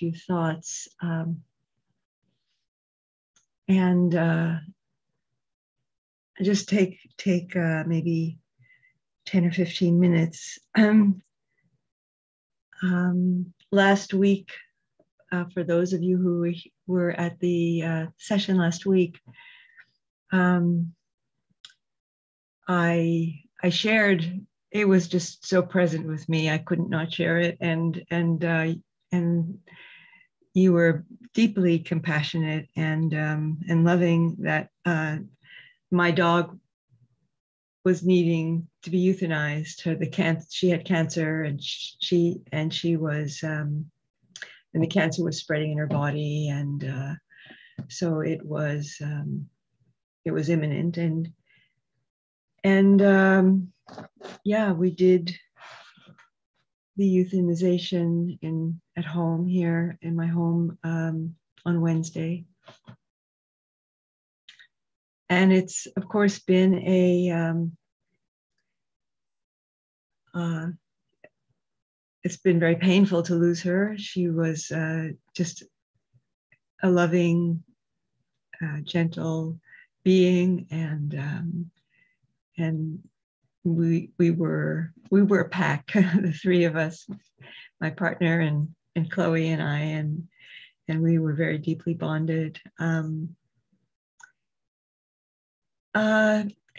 few thoughts. And just take maybe 10 or 15 minutes. Last week, for those of you who were at the session last week, I shared. It was just so present with me. I couldn't not share it, and you were deeply compassionate and loving that my dog was needing to be euthanized. She had cancer, and she was and the cancer was spreading in her body, and so it was imminent, and yeah, we did the euthanization at home here in my home on Wednesday. And it's, of course, been it's been very painful to lose her. She was just a loving, gentle being, and we were a pack, the three of us, my partner and Chloe and I, and we were very deeply bonded.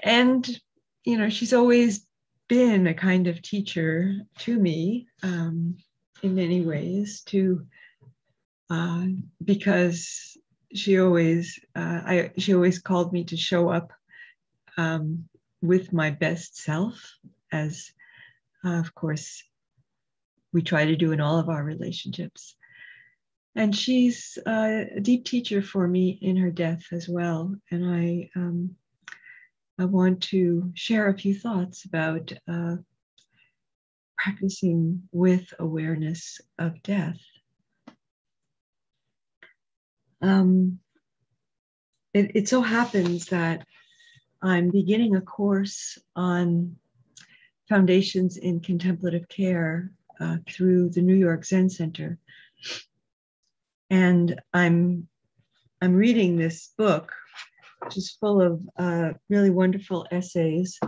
And, you know, she's always been a kind of teacher to me in many ways, because she always called me to show up with my best self, as of course we try to do in all of our relationships. And she's a deep teacher for me in her death as well. And I want to share a few thoughts about practicing with awareness of death. It so happens that I'm beginning a course on foundations in contemplative care through the New York Zen Center. And I'm reading this book, which is full of really wonderful essays.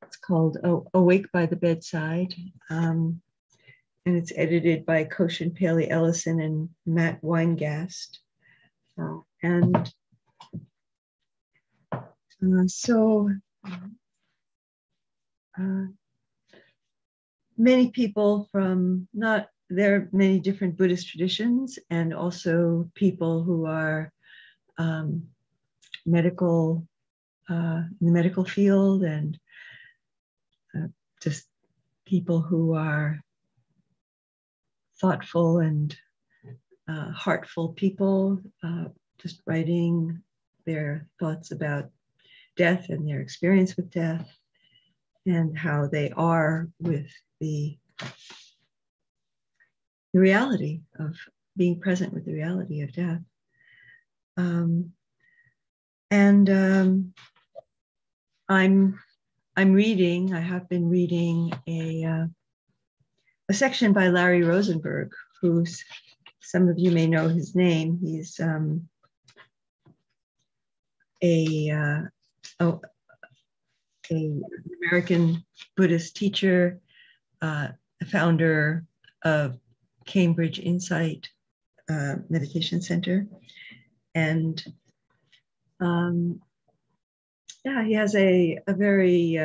It's called Awake by the Bedside. And it's edited by Koshin Paley Ellison and Matt Weingast. So many people there are many different Buddhist traditions, and also people who are medical, in the medical field, and just people who are thoughtful and heartful people, just writing their thoughts about death and their experience with death, and how they are with the reality of being present with the reality of death. I have been reading a section by Larry Rosenberg, who's, some of you may know his name. He's an American Buddhist teacher, a founder of Cambridge Insight Meditation Center. And yeah, he has a very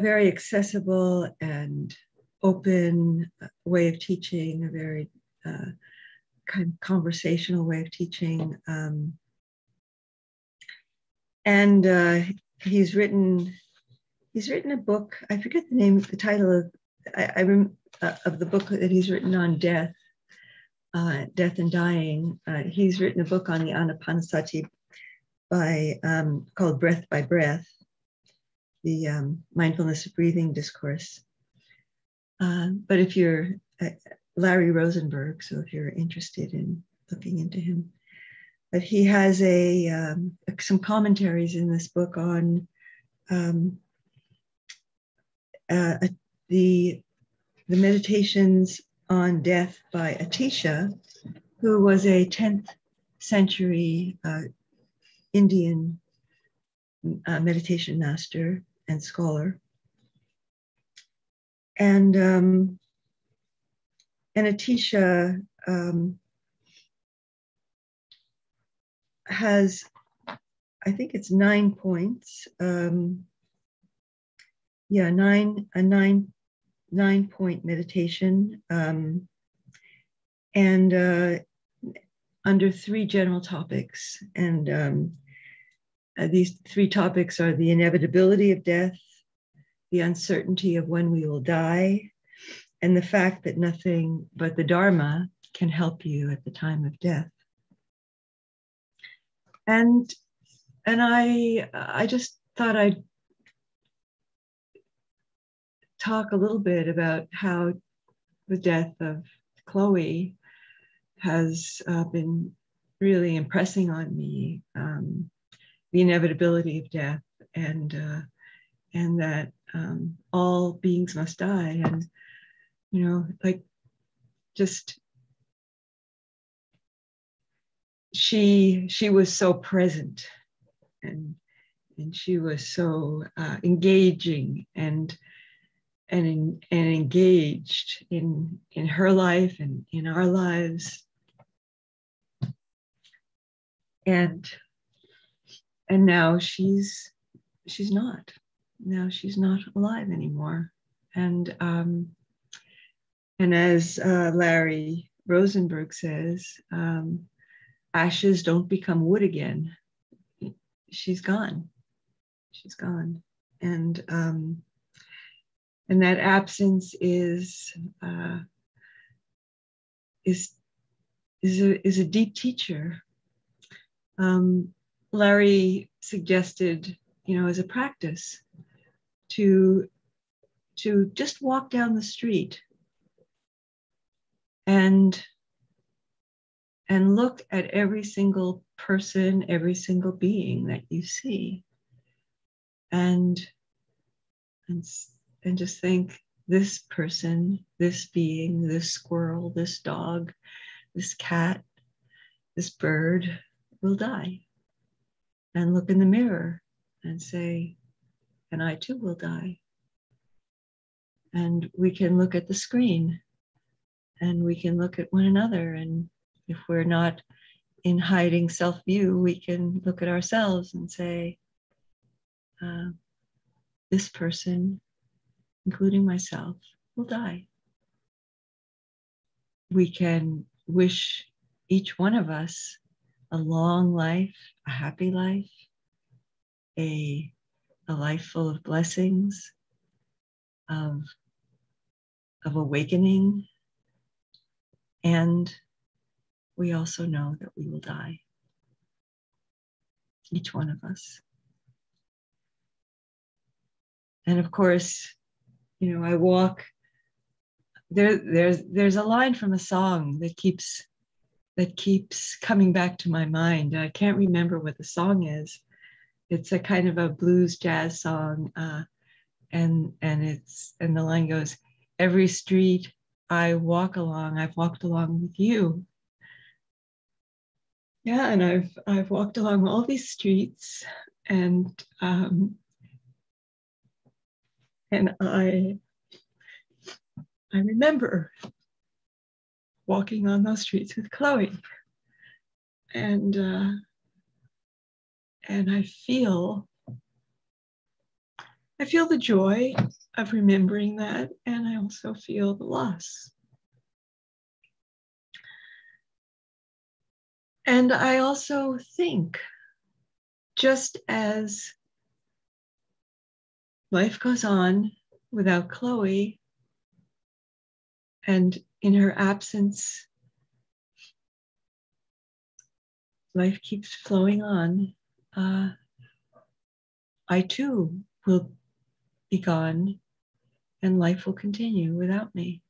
accessible and open way of teaching, a very kind of conversational way of teaching. And he's written a book. I forget the title of the book that he's written on death and dying. He's written a book on the Anapanasati called Breath by Breath, the mindfulness of breathing discourse. But if you're Larry Rosenberg, so if you're interested in looking into him, but he has some commentaries in this book on the meditations on Death by Atisha, who was a 10th century Indian meditation master and scholar. And Atisha has, I think it's 9 points. Yeah, a nine point meditation, and under 3 general topics. And these 3 topics are the inevitability of death, the uncertainty of when we will die, and the fact that nothing but the Dharma can help you at the time of death. And I just thought I'd talk a little bit about how the death of Chloe has been really impressing on me, the inevitability of death, and that all beings must die, and like just she was so present, and she was so engaging and engaged in her life and in our lives, and now she's not alive anymore, and as Larry Rosenberg says, ashes don't become wood again. She's gone, and that absence is a deep teacher. Larry suggested, as a practice, to just walk down the street and look at every single person, every single being that you see, and just think, this person, this being, this squirrel, this dog, this cat, this bird will die. And look in the mirror and say, and I too will die. And we can look at the screen, and we can look at one another, and if we're not in hiding self-view, we can look at ourselves and say, this person, including myself, will die. We can wish each one of us a long life, a happy life, a life full of blessings, of awakening, and we also know that we will die, each one of us. And of course, I walk. There's a line from a song that keeps coming back to my mind. I can't remember what the song is. It's a kind of a blues jazz song, and the line goes, "Every street I walk along, I've walked along with you." Yeah, and I've walked along all these streets, and I remember walking on those streets with Chloe, and I feel the joy of remembering that, and I also feel the loss. And I also think, just as life goes on without Chloe, and in her absence, life keeps flowing on, I too will be gone, and life will continue without me.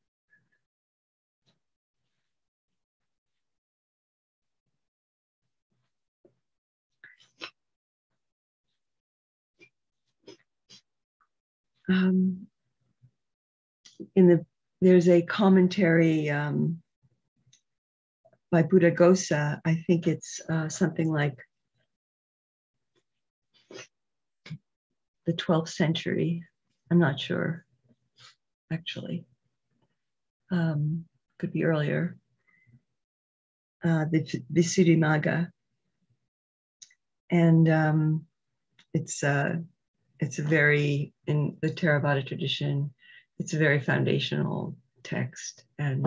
In there's a commentary by Buddhaghosa. I think it's something like the 12th century. I'm not sure, actually. Could be earlier. The Visuddhimagga. And it's a very, in the Theravada tradition, it's a very foundational text, and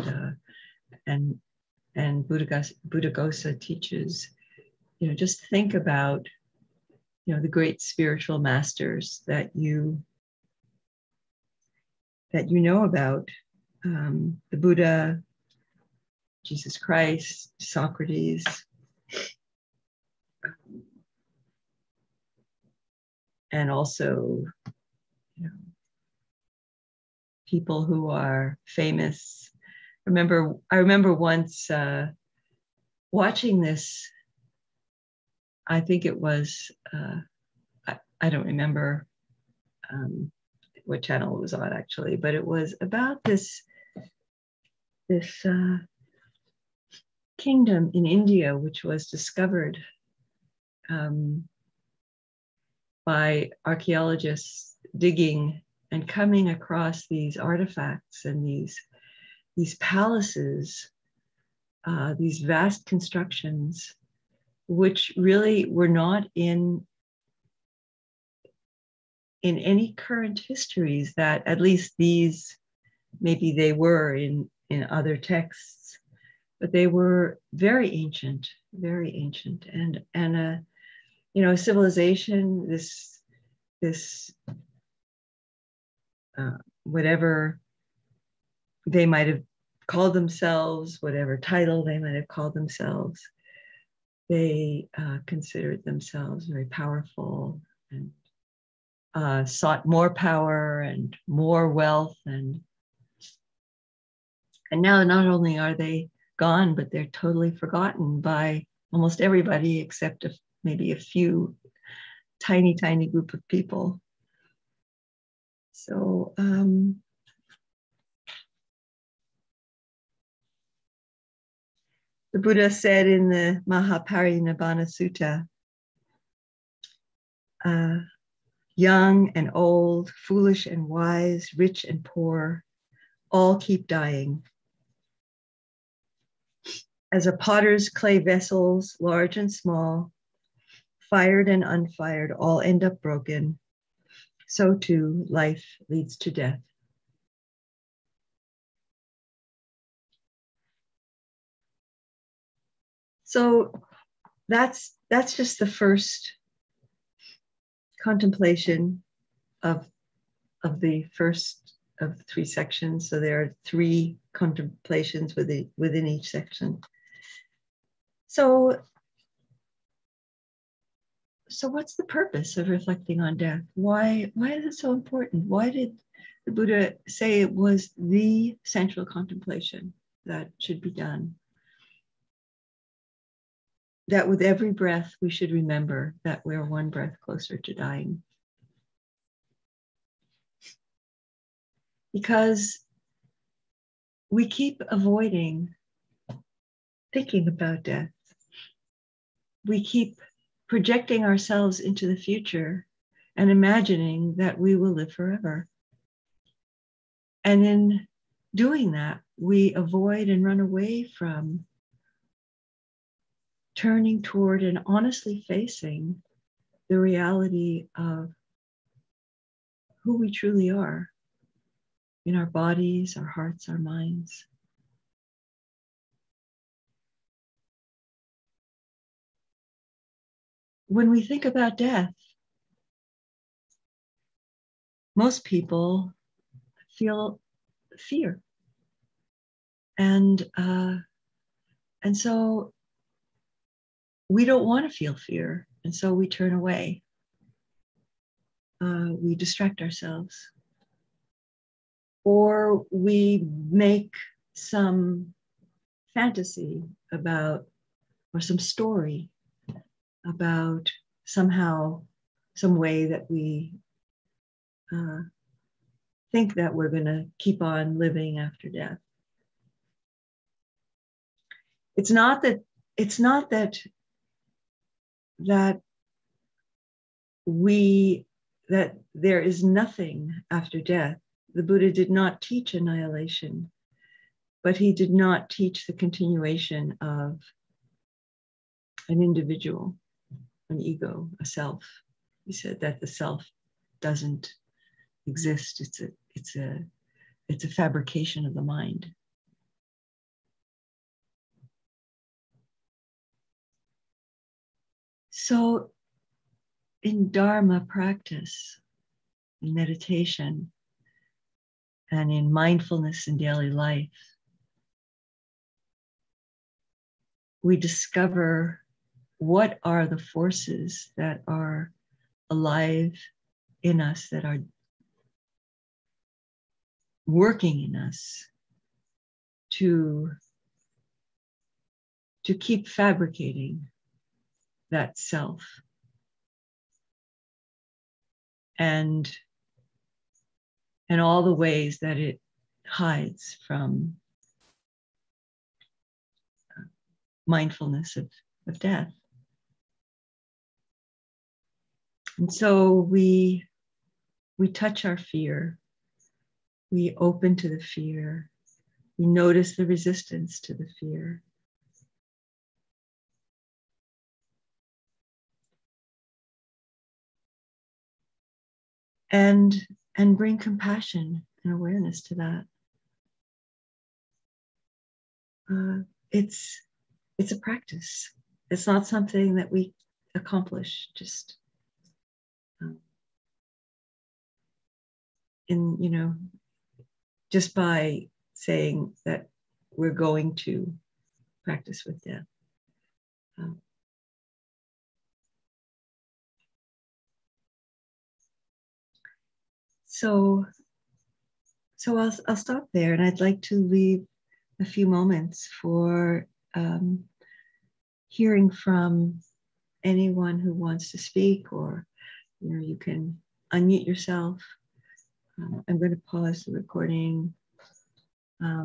Buddhaghosa teaches, just think about, the great spiritual masters that you know about, the Buddha, Jesus Christ, Socrates, and also, people who are famous. I remember once watching this. I think it was, I don't remember what channel it was on, actually, but it was about this kingdom in India, which was discovered by archaeologists digging and coming across these artifacts and these palaces, these vast constructions, which really were not in any current histories, that at least these, maybe they were in other texts, but they were very ancient, and a civilization, this whatever they might have called themselves, whatever title they might have called themselves, they considered themselves very powerful and sought more power and more wealth, and now not only are they gone, but they're totally forgotten by almost everybody except maybe a few tiny group of people. So the Buddha said in the Mahaparinibbana Sutta, young and old, foolish and wise, rich and poor, all keep dying. As a potter's clay vessels, large and small, fired and unfired, all end up broken. So too, life leads to death. So that's just the first contemplation of the first of 3 sections. So there are 3 contemplations within each section. So what's the purpose of reflecting on death? Why is it so important? Why did the Buddha say it was the central contemplation that should be done? That with every breath, we should remember that we're one breath closer to dying. Because we keep avoiding thinking about death. We keep projecting ourselves into the future and imagining that we will live forever. And in doing that, we avoid and run away from turning toward and honestly facing the reality of who we truly are in our bodies, our hearts, our minds. When we think about death, most people feel fear. And so we don't want to feel fear. And so we turn away. We distract ourselves. Or we make some fantasy about, or some story about somehow, some way that we think that we're going to keep on living after death. It's not that there is nothing after death. The Buddha did not teach annihilation, but he did not teach the continuation of an individual, an ego, a self. He said that the self doesn't exist. It's a fabrication of the mind. So in Dharma practice, in meditation, and in mindfulness in daily life, we discover what are the forces that are alive in us, that are working in us to keep fabricating that self. And all the ways that it hides from mindfulness of death. And so we touch our fear. We open to the fear. We notice the resistance to the fear. And bring compassion and awareness to that. It's a practice. It's not something that we accomplish just just by saying that we're going to practice with death. So I'll stop there, and I'd like to leave a few moments for hearing from anyone who wants to speak, or you can unmute yourself. I'm going to pause the recording